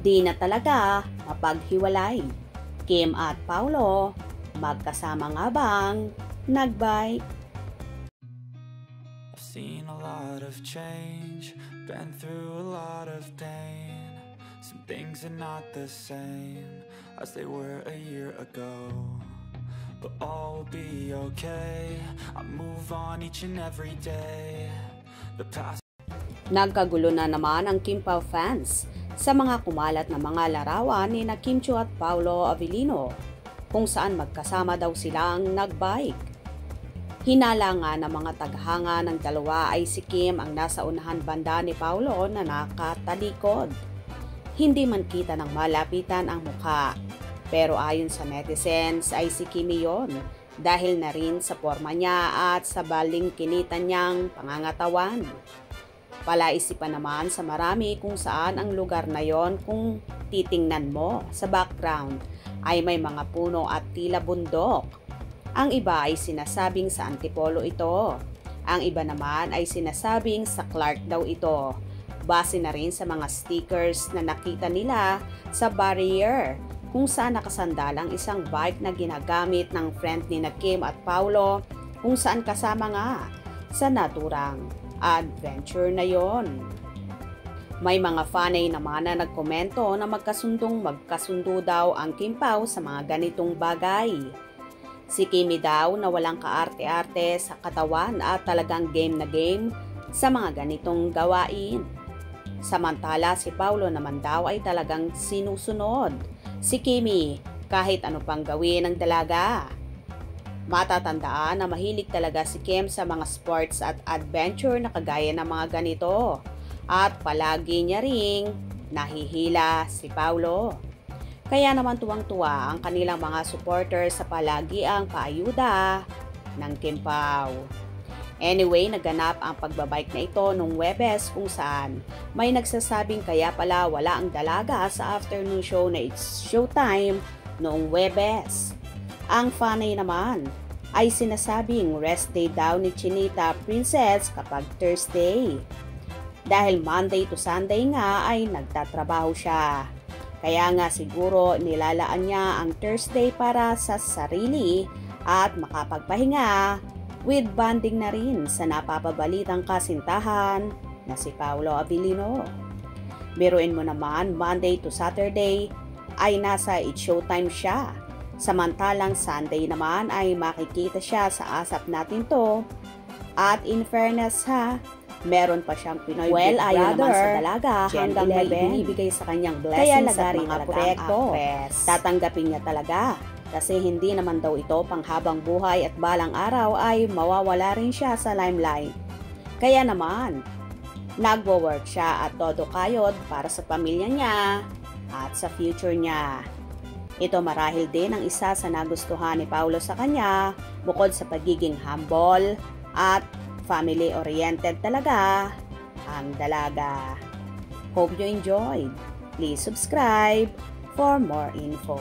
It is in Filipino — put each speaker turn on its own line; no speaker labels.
Di na talaga mapaghiwalay. Kim at Paulo, magkasama nga bang nagbike?
I've seen a lot of change, been through a lot of pain. Some things are not the same as they were a year ago, but all will be okay. I move on each and every day. The past.
Nagkagulo na naman ang Kim Pao fans sa mga kumalat na mga larawan ni na Kim Chiu at Paolo Avellino kung saan magkasama daw silang nagbike. Hinala nga ng mga taghanga ng dalawa ay si Kim ang nasa unahan banda ni Paolo na nakatalikod. Hindi man kita ng malapitan ang mukha, pero ayon sa netizens ay si Kim yon dahil na rin sa forma niya at sa balingkinitan niyang pangangatawan. Palaisipan naman sa marami kung saan ang lugar na yon kung titingnan mo sa background ay may mga puno at tila bundok. Ang iba ay sinasabing sa Antipolo ito. Ang iba naman ay sinasabing sa Clark daw ito. Base na rin sa mga stickers na nakita nila sa barrier kung saan nakasandal ang isang bike na ginagamit ng friend ni na Kim at Paolo kung saan kasama nga sa naturang adventure na yon. May mga fanay naman na nagkomento na magkasundo daw ang Kim Pao sa mga ganitong bagay. Si Kimi daw na walang kaarte-arte sa katawan at talagang game na game sa mga ganitong gawain. Samantala si Paolo naman daw ay talagang sinusunod si Kimi kahit ano pang gawin ng dalaga. Matatandaan na mahilig talaga si Kim sa mga sports at adventure na kagaya ng mga ganito at palagi niya ring nahihila si Paolo. Kaya naman tuwang-tuwa ang kanilang mga supporters sa palagi ang paayuda ng Kim Pao. Anyway, naganap ang pagbabike na ito nung Huwebes kung saan may nagsasabing kaya pala wala ang dalaga sa afternoon show na It's Showtime noong Huwebes. Ang fanay naman ay sinasabing rest day daw ni Chinita Princess kapag Thursday. Dahil Monday to Sunday nga ay nagtatrabaho siya. Kaya nga siguro nilalaan niya ang Thursday para sa sarili at makapagpahinga with bonding na rin sa napapabalitang kasintahan na si Paolo Avellino. Biruin mo naman, Monday to Saturday ay nasa It's Showtime siya. Samantalang Sunday naman ay makikita siya sa Asap Natin To. At in fairness ha, meron pa siyang Pinoy Big Brother naman sa dalaga hanggang may binibigay sa kanyang blessings at mga proyekto. Tatanggapin niya talaga kasi hindi naman daw ito panghabang buhay at balang araw ay mawawala rin siya sa limelight. Kaya naman, nagwo-work siya at todo kayod para sa pamilya niya at sa future niya. Ito marahil din ang isa sa nagustuhan ni Paolo sa kanya bukod sa pagiging humble at family-oriented talaga ang dalaga. Hope you enjoyed. Please subscribe for more info.